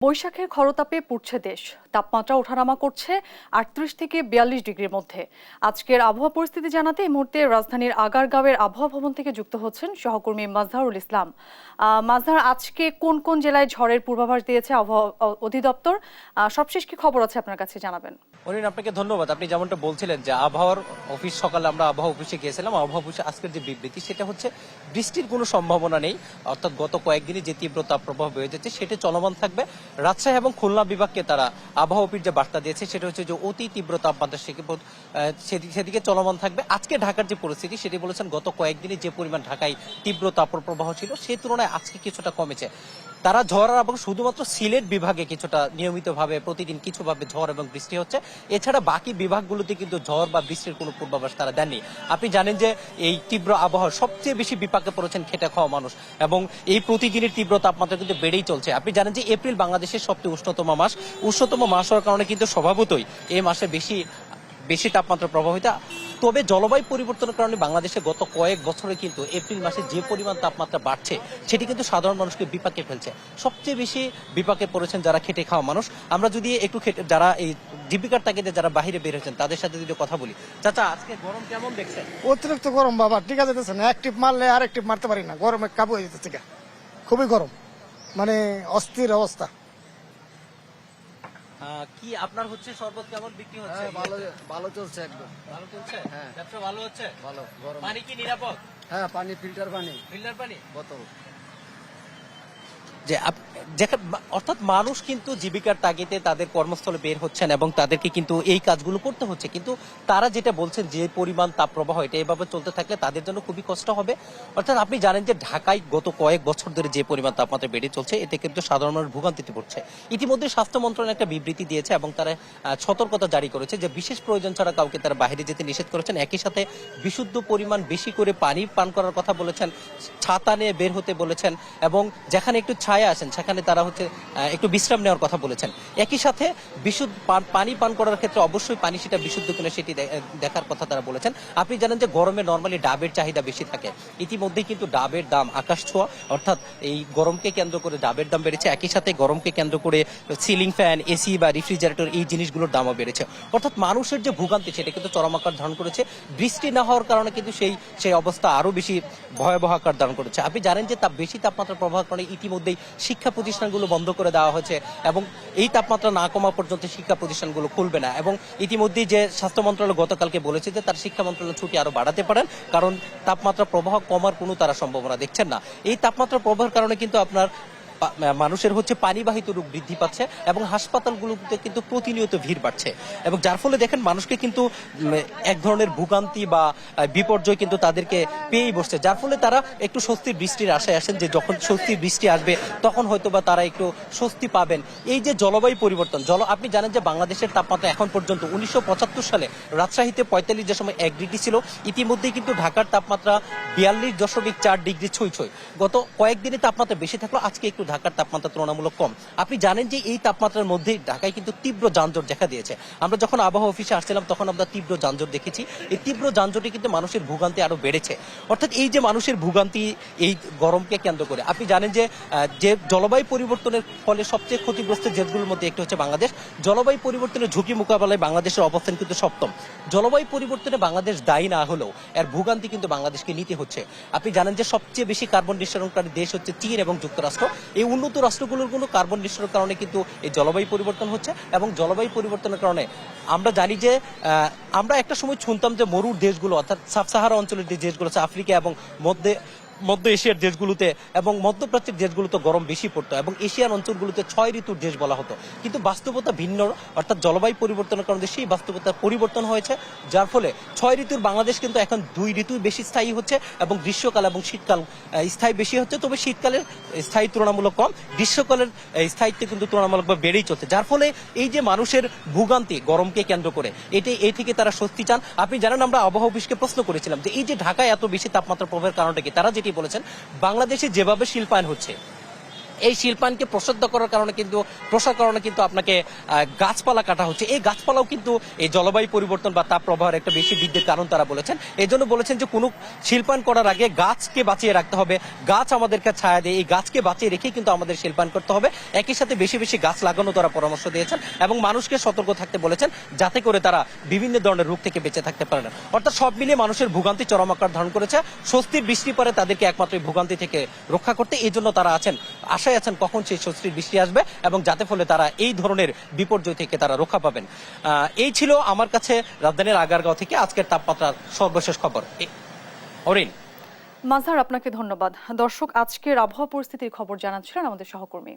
বৈশাখের খরতাপে পুড়ছে দেশ। তাপমাত্রা ওঠানামা করছে ৩৮ থেকে ৪২ ডিগ্রির মধ্যে। আজকের আবহাওয়া পরিস্থিতি জানাতে এই মুহূর্তে রাজধানীর আগারগাঁওয়ের আবহাওয়া ভবন থেকে যুক্ত হচ্ছেন সহকর্মী মাজহারুল ইসলাম। মাজহার, আজকে কোন কোন জেলায় ঝড়ের পূর্বাভাস দিয়েছে আবহাওয়া অধিদপ্তর? সবশেষ কি খবর আছে আপনার কাছে জানাবেন। অনিন, আপনাকে ধন্যবাদ। আপনি যেমনটা বলছিলেন যে আবহাওয়ার অফিস, সকালে আমরা আবহাওয়া অফিসে গিয়েছিলাম। আবহাওয়া অফিসে আজকের যে বিবৃতি সেটা হচ্ছে বৃষ্টির কোনো সম্ভাবনা নেই, অর্থাৎ গত কয়েকদিনই যে তীব্র তাপপ্রবাহ বেড়ে যাচ্ছে সেটা চলমান থাকবে। রাজশাহী এবং খুলনা বিভাগকে তারা আবহাওয়া অফিস যে বার্তা দিয়েছে সেটা হচ্ছে যে অতি তীব্র তাপমাত্রা সেদিকে চলমান থাকবে। আজকে ঢাকার যে পরিস্থিতি সেটি বলেছেন গত কয়েকদিনে যে পরিমাণ ঢাকায় তীব্র তাপপ্রবাহ ছিল সেই তুলনায় আজকে কিছুটা কমেছে। তারা ঝড় এবং শুধুমাত্র সিলেট বিভাগে কিছুটা নিয়মিতভাবে প্রতিদিন কিছুভাবে ঝড় এবং বৃষ্টি হচ্ছে, এছাড়া বাকি বিভাগগুলোতে কিন্তু ঝড় বা বৃষ্টির কোনো পূর্বাভাস তারা দেননি। আপনি জানেন যে এই তীব্র আবহাওয়া সবচেয়ে বেশি বিপাকে পড়েছেন খেটে খাওয়া মানুষ, এবং এই প্রতিদিনের তীব্র তাপমাত্রা কিন্তু বেড়েই চলছে। আপনি জানেন যে এপ্রিল বাংলাদেশের সবচেয়ে উষ্ণতম মাস হওয়ার কারণে কিন্তু স্বভাবতই এই মাসে বেশি তাপমাত্রা প্রভাবিত। তবে জলবায়ু পরিবর্তনের কারণে বাংলাদেশে গত কয়েক বছরে কিন্তু এপ্রিল মাসে যে পরিমাণ তাপমাত্রা বাড়ছে সেটি কিন্তু সাধারণ মানুষকে বিপাকে ফেলছে। সবচেয়ে বেশি বিপাকে পড়েছেন যারা খেটে খাওয়া মানুষ। আমরা যদি একটু যারা এই জীবিকার তাগিদে যারা বাইরে বের হয়েছেন তাদের সাথে যদি কথা বলি, চাচা আজকে গরম কেমন দেখছেন? অতিরিক্ত গরম বাবা, টিকা যেতেছে না। এক টিপ মারলে আর এক টিপ মারতে পারি না, গরমে কাবু হয়ে যেতেছে। খুবই গরম, মানে অস্থির অবস্থা। কি আপনার হচ্ছে শরবত কেমন বিক্রি হচ্ছে? ভালো ভালো চলছে, একদম ভালো চলছে। হ্যাঁ। ব্যবসা ভালো হচ্ছে। ভালো গরম। পানি কি নিরাপদ? হ্যাঁ, পানি ফিল্টার পানি বোতল। যে অর্থাৎ মানুষ কিন্তু জীবিকার তাগিদে তাদের কর্মস্থলে বের হচ্ছেন এবং তাদেরকে কিন্তু এই কাজগুলো করতে হচ্ছে, কিন্তু তারা যেটা বলছেন যে পরিমাণ তাপপ্রবাহ এটা এভাবে চলতে থাকলে তাদের জন্য খুবই কষ্ট হবে। অর্থাৎ আপনি জানেন যে ঢাকায় গত কয়েক বছর ধরে যে পরিমাণ তাপমাত্রা বেড়ে চলছে এতে কিন্তু সাধারণ মানুষ ভোগান্তিতে পড়ছে। ইতিমধ্যে স্বাস্থ্য মন্ত্রণালয় একটা বিবৃতি দিয়েছে এবং তারা সতর্কতা জারি করেছে যে বিশেষ প্রয়োজন ছাড়া কাউকে তারা বাইরে যেতে নিষেধ করেছেন। একই সাথে বিশুদ্ধ পরিমাণ বেশি করে পানি পান করার কথা বলেছেন, ছাতা নিয়ে বের হতে বলেছেন, এবং যেখানে একটু ছায়া আসেন সেখানে তারা হচ্ছে একটু বিশ্রাম নেওয়ার কথা বলেছেন। একই সাথে বিশুদ্ধ পানি পান করার ক্ষেত্রে অবশ্যই পানি সেটা বিশুদ্ধ কিনা সেটি দেখার কথা তারা বলেছেন। আপনি জানেন যে গরমে নর্মালি ডাবের চাহিদা বেশি থাকে। ইতিমধ্যেই কিন্তু ডাবের দাম আকাশ ছোঁয়া, অর্থাৎ এই গরমকে কেন্দ্র করে ডাবের দাম বেড়েছে। একই সাথে গরমকে কেন্দ্র করে সিলিং ফ্যান, এসি বা রেফ্রিজারেটর এই জিনিসগুলোর দামও বেড়েছে। অর্থাৎ মানুষের যে ভোগান্তি সেটা কিন্তু চরম আকার ধারণ করেছে। বৃষ্টি না হওয়ার কারণে কিন্তু সেই অবস্থা আরো বেশি ভয়াবহ আকার ধারণ করেছে। আপনি জানেন যে বেশি তাপমাত্রার প্রভাব কারণে ইতিমধ্যেই শিক্ষা প্রতিষ্ঠানগুলো বন্ধ করে দেওয়া হয়েছে এবং এই তাপমাত্রা না কমা পর্যন্ত শিক্ষা প্রতিষ্ঠানগুলো খুলবে না। এবং ইতিমধ্যেই যে স্বাস্থ্য মন্ত্রণালয় গতকালকে বলেছে যে তার শিক্ষা মন্ত্রণালয় ছুটি আরো বাড়াতে পারেন, কারণ তাপমাত্রা প্রবাহ কমার কোনো তারা সম্ভাবনা দেখছেন না। এই তাপমাত্রা প্রবাহের কারণে কিন্তু আপনার মানুষের হচ্ছে পানিবাহিত রোগ বৃদ্ধি পাচ্ছে এবং হাসপাতালগুলোতে কিন্তু প্রতিনিয়ত ভিড় বাড়ছে, এবং যার ফলে দেখেন মানুষকে কিন্তু এক ধরনের ভোগান্তি বা বিপর্যয় কিন্তু তাদেরকে পেয়েই বসছে, যার ফলে তারা একটু স্বস্তির বৃষ্টির আশায় আসেন যে যখন স্বস্তির বৃষ্টি আসবে তখন হয়তো বা তারা একটু স্বস্তি পাবেন। এই যে জলবায়ু পরিবর্তন, আপনি জানেন যে বাংলাদেশের তাপমাত্রা এখন পর্যন্ত 1975 সালে রাজশাহীতে 45 যে সময় 1 ডিগ্রি ছিল, ইতিমধ্যেই কিন্তু ঢাকার তাপমাত্রা 42.4 ডিগ্রি ছুঁই। গত কয়েকদিনে তাপমাত্রা বেশি থাকলো, আজকে একটু ঢাকার তাপমাত্রা তুলনামূলক কম। আপনি জানেন যে এই তাপমাত্রার মধ্যে ঢাকায় কিন্তু তীব্র যানজট দেখা দিয়েছে। আমরা যখন আবহাওয়া অফিসে আসছিলাম তখন আমরা তীব্র যানজট দেখেছি। এই তীব্র যানজটে কিন্তু মানুষের ভোগান্তি আরো বেড়েছে। অর্থাৎ এই যে মানুষের ভোগান্তি এই গরমকে কেন্দ্র করে, আপনি জানেন যে জলবায়ু পরিবর্তনের ফলে সবচেয়ে ক্ষতিগ্রস্ত দেশগুলোর মধ্যে একটি হচ্ছে বাংলাদেশ। জলবায়ু পরিবর্তনের ঝুঁকি মোকাবেলায় বাংলাদেশের অবস্থান কিন্তু সপ্তম। জলবায়ু পরিবর্তনে বাংলাদেশ দায়ী না হলেও এর ভোগান্তি কিন্তু বাংলাদেশকে নিতে হচ্ছে। আপনি জানেন যে সবচেয়ে বেশি কার্বন নিঃসরণকারী দেশ হচ্ছে চীন এবং যুক্তরাষ্ট্র। এই উন্নত রাষ্ট্রগুলোর কোনো কার্বন নিঃসরণের কারণে কিন্তু এই জলবায়ু পরিবর্তন হচ্ছে, এবং জলবায়ু পরিবর্তনের কারণে আমরা জানি যে আমরা একটা সময় শুনতাম যে মরুর দেশগুলো, অর্থাৎ সাব সাহারা অঞ্চলের যে দেশগুলো আছে আফ্রিকা এবং মধ্য এশিয়ার দেশগুলোতে এবং মধ্যপ্রাচ্যের দেশগুলোতে গরম বেশি পড়তো এবং এশিয়ার অঞ্চলগুলোতে 6 ঋতুর দেশ বলা হতো, কিন্তু বাস্তবতা ভিন্ন। অর্থাৎ জলবায়ু পরিবর্তনের কারণে সেই বাস্তবতার পরিবর্তন হয়েছে, যার ফলে 6 ঋতুর বাংলাদেশ কিন্তু এখন 2 ঋতু বেশি স্থায়ী হচ্ছে এবং গ্রীষ্মকাল এবং শীতকাল স্থায়ী বেশি হচ্ছে। তবে শীতকালের স্থায়ী তুলনামূলক কম, গ্রীষ্মকালের স্থায়িত্ব কিন্তু তুলনামূলকভাবে বেড়েই চলছে, যার ফলে এই যে মানুষের ভোগান্তি গরমকে কেন্দ্র করে এই থেকে তারা স্বস্তি চান। আপনি জানেন আমরা আবহাওয়া অফিসকে প্রশ্ন করেছিলাম যে এই যে ঢাকায় এত বেশি তাপমাত্রা প্রভাবের কারণটা কি, তারা যেটি বলেছেন বাংলাদেশে যেভাবে শিল্পায়ন হচ্ছে এই শিল্পায়নকে প্রসার কারণে কিন্তু আপনাকে গাছপালা কাটা হচ্ছে। এই গাছপালাও কিন্তু এই জলবায়ু পরিবর্তন বা তাপ প্রবাহের একটা বেশি বৃদ্ধির কারণ তারা বলেছেন। এই জন্য বলেছেন যে কোনো শিল্পায়ন করার আগে গাছকে বাঁচিয়ে রাখতে হবে। গাছ আমাদেরকে ছায়া দেয়, এই গাছকে বাঁচিয়ে রেখেই কিন্তু আমাদের শিল্পায়ন করতে হবে। একই সাথে বেশি বেশি গাছ লাগানো তারা পরামর্শ দিয়েছেন এবং মানুষকে সতর্ক থাকতে বলেছেন, যাতে করে তারা বিভিন্ন ধরনের রোগ থেকে বেঁচে থাকতে পারেন। অর্থাৎ সব মিলিয়ে মানুষের ভোগান্তি চরম আকার ধারণ করেছে। স্বস্তির বৃষ্টি পরে তাদেরকে একমাত্র এই ভোগান্তি থেকে রক্ষা করতে এই জন্য তারা আশায় আছেন কখন সেই স্বস্তির বৃষ্টি আসবে এবং যাতে ফলে তারা এই ধরনের বিপর্যয় থেকে তারা রক্ষা পাবেন। এই ছিল আমার কাছে রাজধানীর আগারগাঁও থেকে আজকের তাপমাত্রার সর্বশেষ খবর। অরিন। মাজহার, আপনাকে ধন্যবাদ। দর্শক, আজকের আবহাওয়া পরিস্থিতির খবর জানাচ্ছিলেন আমাদের সহকর্মী।